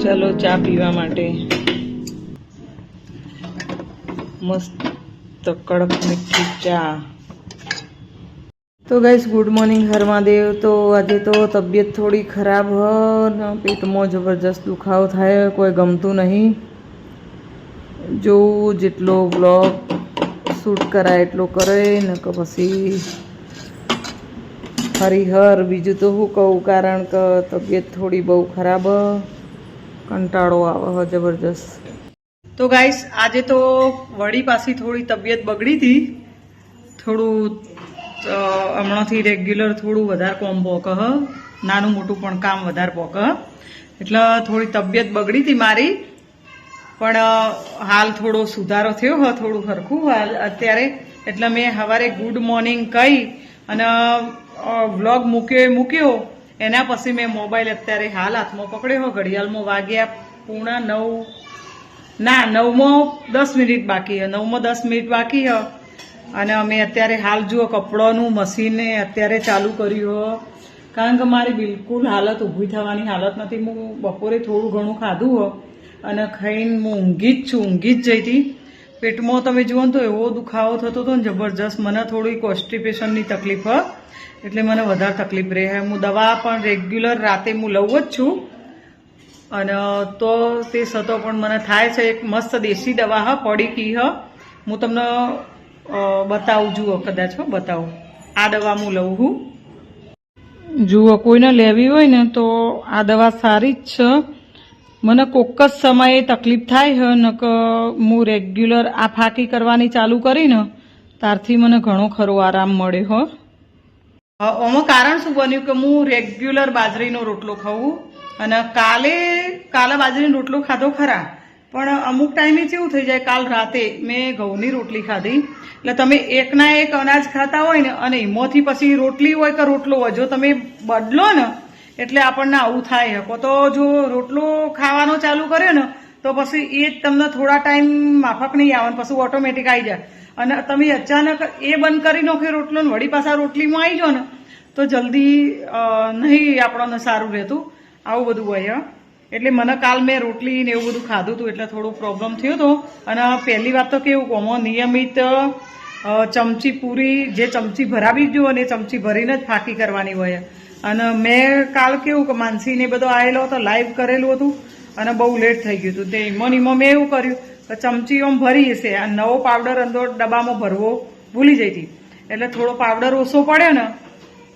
ચાલો ચા પીવા માટે મસ્ત કડક મીઠી ચા. તો ગાઈસ ગુડ મોર્નિંગ હર મહાદેવ. તો આજે તો તબિયત થોડી ખરાબ હ ને પેટમાં જબરજસ્ત દુખાવો થાય, કોઈ ગમતું નહીં. જોવું જેટલો બ્લોગ શૂટ કરાય એટલો કરે ને કે પછી હરિહર બીજું તો શું કહું, કારણ કે તબિયત થોડી બહુ ખરાબ, કંટાળો આવે જબરજસ્ત. તો ગાઈસ આજે તો વળી પાછી થોડી તબિયત બગડી હતી, થોડું હમણાંથી રેગ્યુલર થોડું વધારે કોમ પોક હ, નાનું મોટું પણ કામ વધારે પોક, એટલે થોડી તબિયત બગડી હતી મારી. પણ હાલ થોડો સુધારો થયો હ, થોડું સરખું હાલ અત્યારે. એટલે મેં સવારે ગુડ મોર્નિંગ કહી અને વ્લોગ મૂક્યો. એના પછી મેં મોબાઈલ અત્યારે હાલ હાથમાં પકડ્યો. ઘડિયાળમાં વાગ્યા 9:30, ના 9:10 બાકી હ, 9:10 બાકી હ. અને અમે અત્યારે હાલ જુઓ કપડાનું મશીન અત્યારે ચાલુ કર્યું, કારણ કે મારી બિલકુલ હાલત ઊભી થવાની હાલત નથી. હું બપોરે થોડું ઘણું ખાધું હો અને ખાઈને હું ઊંઘી જ જઈ હતી. પેટમાં તમે જુઓ ને તો એવો દુખાવો થતો હતો ને જબરજસ્ત. મને થોડી કોન્સ્ટિપેશનની તકલીફ હ, એટલે મને વધારે તકલીફ રહે. હું દવા પણ રેગ્યુલર રાતે હું લઉં જ છું, અને તો તે છતો પણ મને થાય છે. એક મસ્ત દેશી દવા હ, પડીકી હ, હું તમને બતાવું, જુઓ કદાચ બતાવું. આ દવા હું લઉં છું, જુઓ કોઈને લેવી હોય ને તો આ દવા સારી જ છે. મને કોક જ સમયે તકલીફ થાય છે ને કે હું રેગ્યુલર આ ફાંકી કરવાની ચાલુ કરીને ત્યારથી મને ઘણો ખરો આરામ મળે હો. આમાં કારણ શું બન્યું કે હું રેગ્યુલર બાજરીનો રોટલો ખાઉં, અને કાલે બાજરીનો રોટલો ખાધો ખરા, પણ અમુક ટાઈમે કેવું થઈ જાય, કાલ રાતે મેં ઘઉંની રોટલી ખાધી. એટલે તમે એકના એક અનાજ ખાતા હોય ને અને એમાંથી પછી રોટલી હોય કે રોટલો હોય, જો તમે બદલો ને એટલે આપણને આવું થાય. તો જો રોટલો ખાવાનો ચાલુ કર્યો ને તો પછી એ તમને થોડા ટાઈમ માફક નહીં આવે, પછી ઓટોમેટિક આવી જાય. અને તમે અચાનક એ બંધ કરી નાખો રોટલો ને વળી પાછા રોટલીમાં આવી જાઓ ને તો જલ્દી નહીં આપણને સારું રહેતું. આવું બધું હોય. એટલે મને કાલ મેં રોટલી ને એવું બધું ખાધું હતું એટલે થોડો પ્રોબ્લેમ થયો હતો. અને પહેલી વાત તો કેવું, આમાં નિયમિત ચમચી પૂરી જે ચમચી ભરાવી જો અને એ ચમચી ભરીને જ ફાંકી કરવાની હોય. અને મેં કાલ કેવું કે માનસીને બધો આવેલો હતો, લાઈવ કરેલું હતું અને બહુ લેટ થઈ ગયું હતું. તે એમાં મેં એવું કર્યું કે ચમચી આમ ભરી હશે, આ નવો પાવડર અંદર ડબ્બામાં ભરવો ભૂલી જઈ હતી, એટલે થોડો પાવડર ઓછો પડ્યો ને.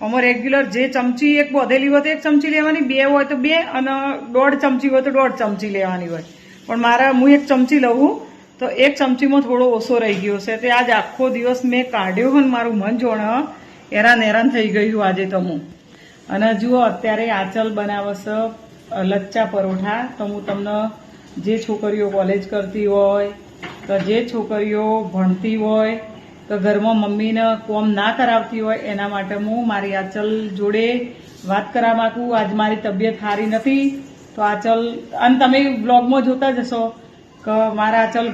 આમાં રેગ્યુલર જે ચમચી એક બોધેલી હોય તો 1 ચમચી લેવાની, 2 હોય તો 2, અને 1.5 ચમચી હોય તો 1.5 ચમચી લેવાની હોય. પણ હું 1 ચમચી લઉં તો 1 ચમચીમાં થોડો ઓછો રહી ગયો છે. તે આજ આખો દિવસ મેં કાઢ્યો હોય ને મારું મન જોણે હેરાન થઈ ગયું આજે તો હું. અને જુઓ અત્યારે આંચલ બનાવશે લચ્ચા પરોઠા. તો હું તમને જે છોકરીઓ કોલેજ કરતી હોય કે જે છોકરીઓ ભણતી હોય તો ઘરમાં મમ્મીને કોમ ના કરાવતી હોય એના માટે હું મારી આંચલ જોડે વાત કરવા માંગુ. આજ મારી તબિયત સારી નથી તો આંચલ, અને તમે બ્લોગમાં જોતા જશો કે મારા આંચલ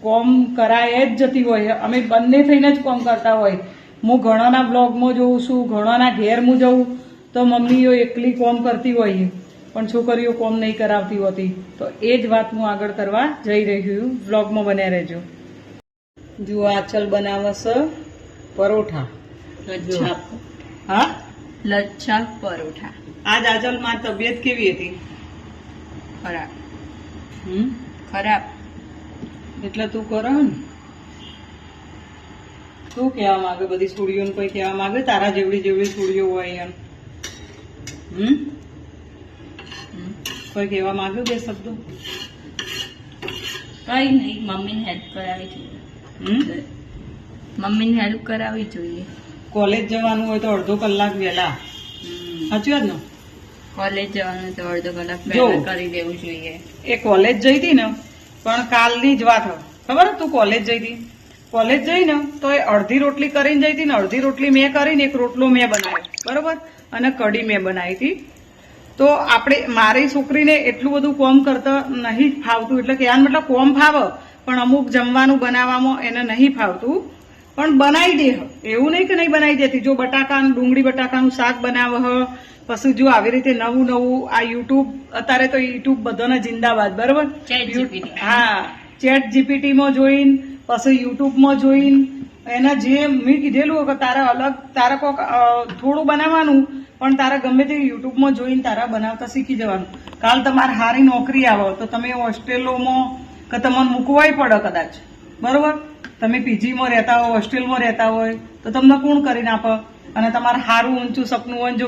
કોમ કરાય જ જતી હોય. અમે બંને થઈને જ કોમ કરતા હોય. હું ઘણાના બ્લોગમાં જોઉં છું, ઘણાના ઘેર હું જઉં તો મમ્મીઓ એકલી કોમ કરતી હોય પણ છોકરીઓ કોમ નહીં કરાવતી હોતી. તો એ જ વાત હું આગળ કરવા જઈ રહી છું. બ્લોગમાં બન્યા રહેજો. જુઓ આંચલ બનાવશે પરોઠા, લચ્છા પરોઠા. આજ આંચલ મારી તબિયત કેવી હતી? ખરાબ. ખરાબ એટલે તું કરો ને, તું કહેવા માંગે બધી છોડીઓને કોઈ કહેવા માંગે તારા જેવડી છોડીઓ હોય એમ? કોઈ કહેવા માંગ્યું 2 શબ્દો? કઈ નહીં, મમ્મીને હેલ્પ કરાવી જોઈએ. મમ્મીને હેલ્પ કરાવી જોઈએ. કોલેજ જવાનું હોય તો અડધો કલાક વહેલા, સાચી વાત ને? કોલેજ જવાનું તો અડધો કલાક પહેલા કરી દેવું જોઈએ. એ કોલેજ જઈ હતી ને, પણ કાલની જ વાત ખબર તું કોલેજ જઈ હતી. કોલેજ જઈ ને તો એ અડધી રોટલી કરીને જઈ હતી ને અડધી રોટલી મેં કરીને 1 રોટલો મેં બનાવ્યો, બરોબર, અને કઢી મેં બનાવી હતી. તો મારી છોકરીને એટલું બધું કોમ કરતા નહીં ફાવતું. એટલે કે આનો મતલબ કોમ ફાવે પણ અમુક જમવાનું બનાવવામાં એને નહીં ફાવતું. પણ બનાવી દે હ. એવું નહીં કે નહીં બનાવી દેતી. જો બટાકાનું ડુંગળી બટાકાનું શાક બનાવે હ, પછી જો આવી રીતે નવું નવું આ યુટ્યુબ, અત્યારે તો યુટ્યુબ બધાને જિંદાબાદ, બરોબર? હા, ચેટ જીપીટીમાં જોઈને, પછી યુટ્યુબમાં જોઈને, એના જે મેં કીધેલું કે તારે અલગ તારે કોક થોડું બનાવવાનું, પણ તારે ગમે તે યુટ્યુબમાં જોઈને તારા બનાવતા શીખી જવાનું. કાલ તમારે સારી નોકરી આવે તો તમે હોસ્ટેલોમાં કે તમને મૂકવાય પડે કદાચ, બરોબર? તમે પીજીમાં રહેતા હોય, હોસ્ટેલમાં રહેતા હોય તો તમને કોણ કરીને આપે? અને તમારે સારું ઊંચું સપનું હોય, જો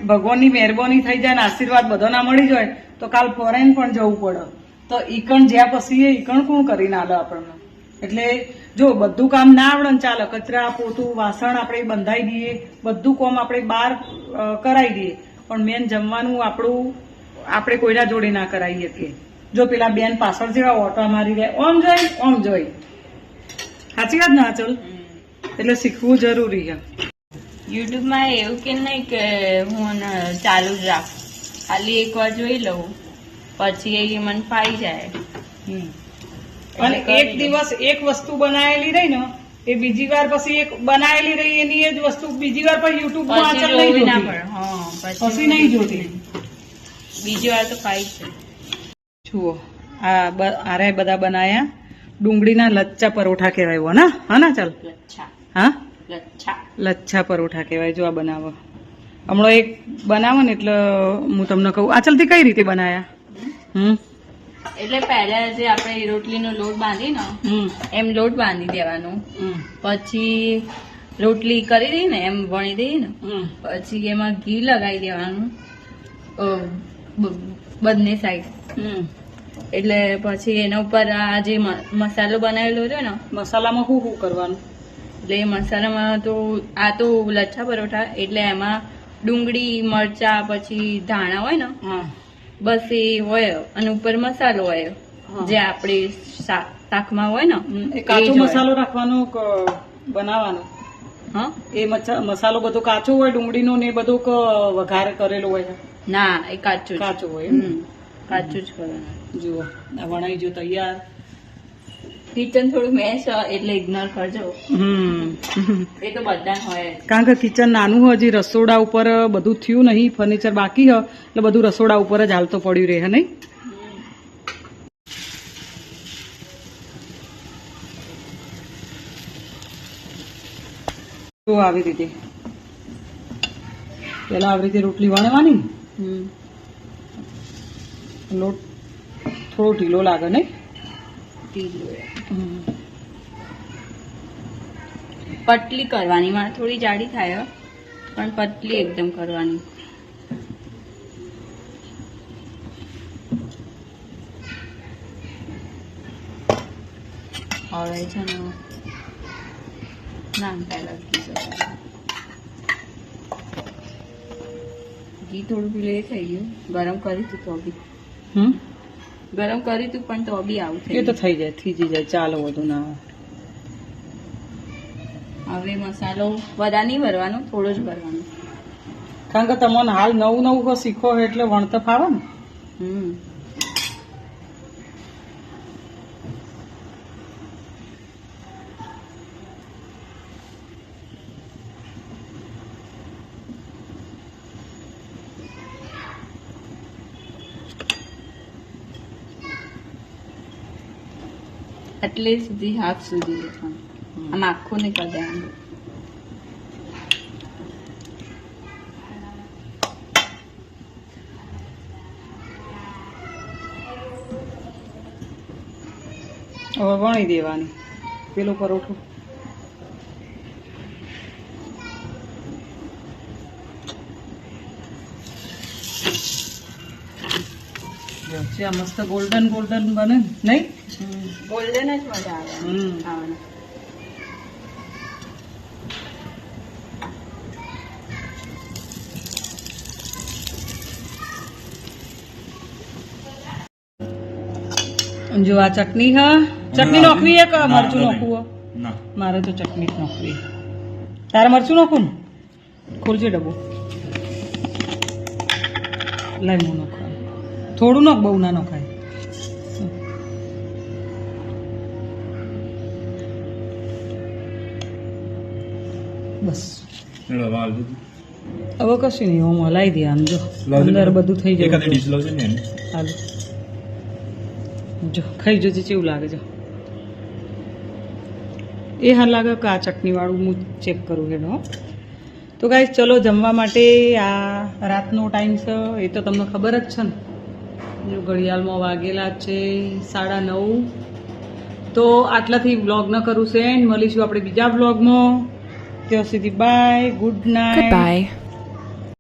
ભગવાનની મહેરબાની થઈ જાય ને આશીર્વાદ બધાના મળી જાય તો કાલ ફોરેન પણ જવું પડે. તો ઈકણ જ્યાં પછી ઈકણ કોણ કરીને આલે આપણને? એટલે જો બધું કામ ના આવડે ને ચાલે, કચરા પોતું વાસણ આપણે બંધાઈ દઈએ, બધું કામ આપણે બહાર કરાવી દઈએ, પણ મેન જમવાનું આપણે કોઈના જોડે ના કરાવી શકીએ. જો પેલા બેન પાછળ જેવા ઓટો મારી રહ્યા, ઓમ જોઈ સાચી વાત ના ચલ, એટલે શીખવું જરૂરી છે. યુટ્યુબમાં એવું કે નહીં કે હું ચાલુ જ રાખું, ખાલી એકવાર જોઈ લઉં પછી એ મને ફાઈ જાય. અને એક દિવસ એક વસ્તુ બનાવેલી રહી ને એ બીજી વાર પછી એક બનાવેલી રહી એની એ જ વસ્તુ બીજી વાર પણ યુટ્યુબ માં પછી નહીં જોતી. બીજી વાર તો ફાઈ છે. જુઓ આરે બધા બનાયા ડુંગળીના લચ્છા પરોઠા કહેવાય હો ને? હા ના ચાલ, હા લચ્છા પરોઠા કહેવાય. જો આ બનાવો હમણાં એક બનાવો ને એટલે હું તમને કહું. આ ચાલતી કઈ રીતે બનાયા? એટલે પહેલા જે આપણે રોટલીનો લોટ બાંધી ને એમ લોટ બાંધી દેવાનો, પછી રોટલી કરી દઈ ને એમ વણી દઈ ને, પછી એમાં ઘી લગાવી દેવાનું બંને સાઈડ. એટલે પછી એના ઉપર આ જે મસાલો બનાવેલો રહ્યો ને, મસાલામાં શું શું કરવાનું? એટલે એ મસાલામાં તો આ તો લચ્છા પરોઠા એટલે એમાં ડુંગળી મરચા પછી ધાણા હોય ને, બસ એ હોય, અને ઉપર મસાલો હોય જે આપણે શાકમાં હોય ને. કાચો મસાલો રાખવાનો બનાવવાનો? હા, એ મસાલો બધો કાચો હોય ડુંગળીનો ને એ બધું વઘાર કરેલો હોય? ના, એ કાચું હોય. કાચું જ કરવાનું. જુઓ આ વણાઈ જો તૈયાર. કિચન થોડું મેશ એટલે ઇગ્નોર કરજો, એ તો બધા હોય. કારણ કે કિચન નાનું હોય, હજી રસોડા ઉપર બધું થયું નહીં, ફર્નિચર બાકી હોય એટલે બધું રસોડા ઉપર જ હાલ તો પડ્યું રહે, નહીં? તો આવી રીતે પેલા આવી રીતે રોટલી વણવાની, લોટ થોડો ઢીલો લાગે નહીં? પતલી કરવાની, મારે થોડી જાડી થાય પણ પતલી એકદમ કરવાની. હવે છે ને નાનકા લગી જવાય. ઘી થોડું પેલું એ થઈ ગયું, ગરમ કરી તું તો બી ગરમ કરી તું પણ તો બી આવું એ તો થઈ જાય, થીજી જાય, ચાલો વધુ ના. હવે મસાલો વધારે નહીં ભરવાનો, થોડો જ ભરવાનો, કારણ કે તમને હાલ નવું શીખો એટલે વણતા ફાવે ને. એટલે સુધી હાથ સુધી લેવાનું, આમ આખું નહીં કરી દેવાનું. હવે વણી દેવાની પેલું પરોઠું. મસ્ત ગોલ્ડન ગોલ્ડન બને નહીં? ગોલ્ડન જ મજા આવે ખાવાનું. જો આ ચટણી હા, ચટણી નાખવી એક મરચું નાખવું? મારે તો ચટણી જ નાખવી. તારે મરચું નાખવું ને? ખોલજે ડબ્બો. લાઈ હું નાખવાનું થોડું નાખ, બહુ ના નખાય. બસ હવે કશું નહીં હું હલાવી દે આમ જો અંદર બધું થઈ જાય હાલો જો ખાઈ જોજે કેવું લાગે છે એ હાલ લાગે કે આ ચટણીવાળું હું ચેક કરું હેડો તો ગાઈસ ચલો જમવા માટે આ રાતનો ટાઈમ છે એ તો તમને ખબર જ છે ને જો ઘડિયાળમાં વાગેલા છે 9:30 તો આટલાથી વ્લોગ ન કરું છે મળીશું આપણે બીજા વ્લોગમાં ત્યાં સુધી બાય ગુડ નાઇટ.